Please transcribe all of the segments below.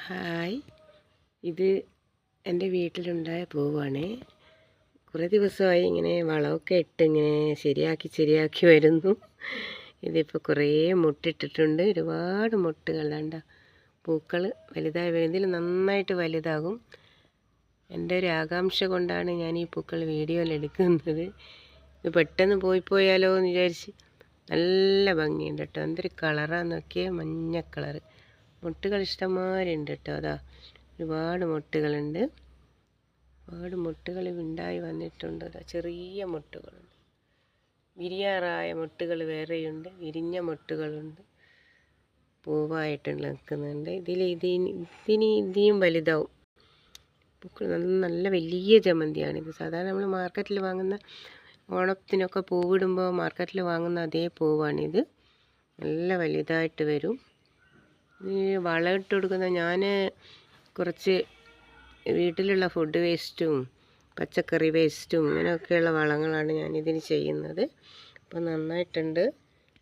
Hi, ഇത് എൻ്റെ വീട്ടിലുണ്ടായ പൂവാണ്. കുറേ ദിവസമായി ഇങ്ങനെ വളമൊക്കെ ഇട്ട് ഇങ്ങനെ ശരിയാക്കി വരുന്നു. ഇതിപ്പോൾ കുറേ മുട്ടിട്ടിട്ടുണ്ട്. ഒരുപാട് മുട്ടുകളുണ്ട്. പൂക്കൾ വലുതായി വരുന്നതിൽ നന്നായിട്ട് വലുതാകും. എൻ്റെ ഒരു ആകാംക്ഷ കൊണ്ടാണ് ഞാൻ ഈ പൂക്കൾ വീഡിയോയിൽ എടുക്കുന്നത്. ഇത് പെട്ടെന്ന് പോയാലോ എന്ന് വിചാരിച്ച്. നല്ല ഭംഗിയുണ്ട് കേട്ടോ. എന്തൊരു കളറാന്ന് നോക്കിയേ, മഞ്ഞ കളറ്. മുട്ടുകൾ ഇഷ്ടംമാതിരി ഉണ്ട് കേട്ടോ. അതാ ഒരുപാട് മുട്ടുകളുണ്ട്. ഒരുപാട് മുട്ടുകൾ ഉണ്ടായി വന്നിട്ടുണ്ട്. അതാ ചെറിയ മുട്ടുകളുണ്ട്. വിരിയാറായ മുട്ടുകൾ വേറെയുണ്ട്, വിരിഞ്ഞ മുട്ടുകളുണ്ട്, പൂവായിട്ട് നിൽക്കുന്നുണ്ട്. ഇതിനും വലുതാവും. പൂക്കൾ നല്ല വലിയ ജമന്തിയാണിത്. സാധാരണ നമ്മൾ മാർക്കറ്റിൽ വാങ്ങുന്ന, ഓണത്തിനൊക്കെ പൂവിടുമ്പോൾ മാർക്കറ്റിൽ വാങ്ങുന്ന അതേ പൂവാണിത്. നല്ല വലുതായിട്ട് വരും. ഈ വളം ഇട്ട് കൊടുക്കുന്ന ഞാൻ കുറച്ച് വീട്ടിലുള്ള ഫുഡ് വേസ്റ്റും പച്ചക്കറി വേസ്റ്റും ഇങ്ങനെയൊക്കെയുള്ള വളങ്ങളാണ് ഞാനിതിന് ചെയ്യുന്നത്. അപ്പോൾ നന്നായിട്ടുണ്ട്,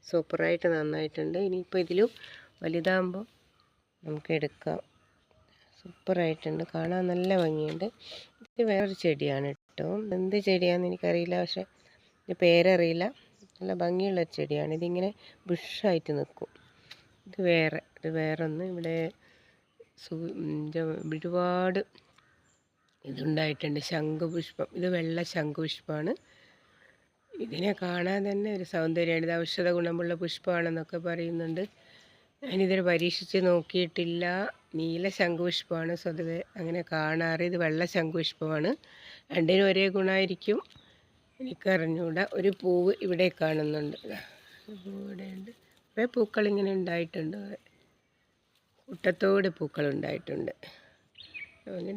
സൂപ്പറായിട്ട് നന്നായിട്ടുണ്ട്. ഇനിയിപ്പോൾ ഇതിലും വലുതാകുമ്പോൾ നമുക്ക് എടുക്കാം. സൂപ്പറായിട്ടുണ്ട്, കാണാൻ നല്ല ഭംഗിയുണ്ട്. ഇത് വേറൊരു ചെടിയാണ് കേട്ടോ. എന്ത് ചെടിയാണെന്ന് എനിക്കറിയില്ല, പക്ഷേ ഇത് പേരറിയില്ല. നല്ല ഭംഗിയുള്ളൊരു ചെടിയാണ്. ഇതിങ്ങനെ ബുഷായിട്ട് നിൽക്കും. ഇത് വേറൊന്ന്. ഇവിടെ ഒരുപാട് ഇതുണ്ടായിട്ടുണ്ട്. ശംഖുപുഷ്പം, ഇത് വെള്ള ശംഖുപുഷ്പമാണ്. ഇതിനെ കാണാൻ തന്നെ ഒരു സൗന്ദര്യമാണ്. ഇത് ഔഷധ ഗുണമുള്ള പുഷ്പമാണെന്നൊക്കെ പറയുന്നുണ്ട്. ഞാനിതിനെ പരീക്ഷിച്ച് നോക്കിയിട്ടില്ല. നീല ശംഖുപുഷ്പമാണ് സ്വതവേ അങ്ങനെ കാണാറ്. ഇത് വെള്ള ശംഖുപുഷ്പമാണ്. രണ്ടിനും ഒരേ ഗുണമായിരിക്കും, എനിക്കറിഞ്ഞൂടാ. ഒരു പൂവ് ഇവിടെ കാണുന്നുണ്ട്. ഇവിടെയുണ്ട്. കുറേ പൂക്കളിങ്ങനെ ഉണ്ടായിട്ടുണ്ട്. കൂട്ടത്തോടെ പൂക്കളുണ്ടായിട്ടുണ്ട്.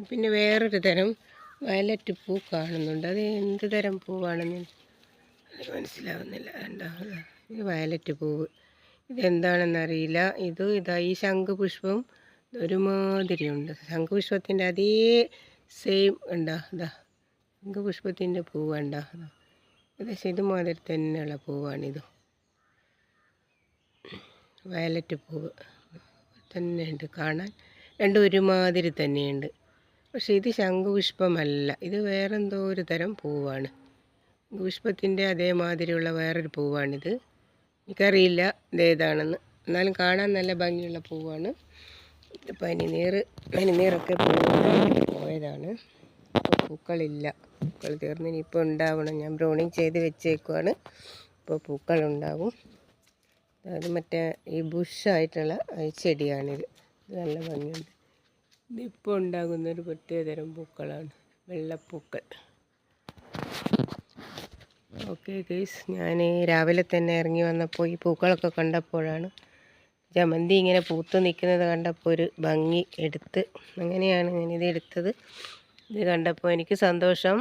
പിന്നെ വേറൊരു തരം വയലറ്റ് പൂ കാണുന്നുണ്ട്. അത് എന്ത് തരം പൂവാണെന്ന് എനിക്ക് മനസ്സിലാവുന്നില്ല. കണ്ടോ, ഇത് വയലറ്റ് പൂവ്. ഇതെന്താണെന്നറിയില്ല. ഇതാ ഈ ശംഖുപുഷ്പം ഒരുമാതിരിയുണ്ട്. ശംഖുപുഷ്പത്തിൻ്റെ അതേ സെയിം ഉണ്ടോ, ഇതാ ശംഖുപുഷ്പത്തിൻ്റെ പൂവ് ഉണ്ടോ, ഏകദേശം ഇതുമാതിരി തന്നെയുള്ള പൂവാണിത്. വയലറ്റ് പൂവ് തന്നെയുണ്ട് കാണാൻ. രണ്ടും ഒരുമാതിരി തന്നെയുണ്ട്. പക്ഷേ ഇത് ശംഖുപുഷ്പമല്ല, ഇത് വേറെന്തോ ഒരു തരം പൂവാണ്. ശംഖുപുഷ്പത്തിൻ്റെ അതേമാതിരിയുള്ള വേറൊരു പൂവാണിത്. എനിക്കറിയില്ല ഇതേതാണെന്ന്. എന്നാലും കാണാൻ നല്ല ഭംഗിയുള്ള പൂവാണ്. ഇത് പനിനീറൊക്കെ പോയതാണ്. ഇപ്പോൾ പൂക്കളില്ല. പൂക്കൾ തീർന്ന് ഇനിയിപ്പോൾ ഉണ്ടാവണം. ഞാൻ ബ്രൂണിങ് ചെയ്ത് വെച്ചേക്കുവാണ്. ഇപ്പോൾ പൂക്കളുണ്ടാകും. അത് മറ്റേ ഈ ബുഷായിട്ടുള്ള ചെടിയാണിത്. ഇത് നല്ല ഭംഗിയുണ്ട്. ഇതിപ്പോൾ ഉണ്ടാകുന്നൊരു പ്രത്യേകതരം പൂക്കളാണ്, വെള്ളപ്പൂക്കൾ. ഓക്കെ ഗൈസ്, ഞാൻ രാവിലെ തന്നെ ഇറങ്ങി വന്നപ്പോൾ ഈ പൂക്കളൊക്കെ കണ്ടപ്പോഴാണ് ജമന്തി ഇങ്ങനെ പൂത്ത് നിൽക്കുന്നത് കണ്ടപ്പോൾ ഒരു ഭംഗി എടുത്ത്, അങ്ങനെയാണ് ഞാനിത് എടുത്തത്. ഇത് കണ്ടപ്പോൾ എനിക്ക് സന്തോഷം.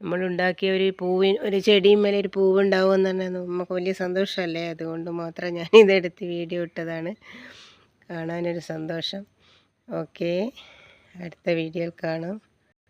നമ്മളുണ്ടാക്കിയ ഒരു ചെടിയും മേലെ ഒരു പൂവുണ്ടാവുമെന്ന് തന്നെ നമുക്ക് വലിയ സന്തോഷമല്ലേ. അതുകൊണ്ട് മാത്രം ഞാനിതെടുത്ത് വീഡിയോ ഇട്ടതാണ്. കാണാനൊരു സന്തോഷം. ഓക്കെ, അടുത്ത വീഡിയോയിൽ കാണാം.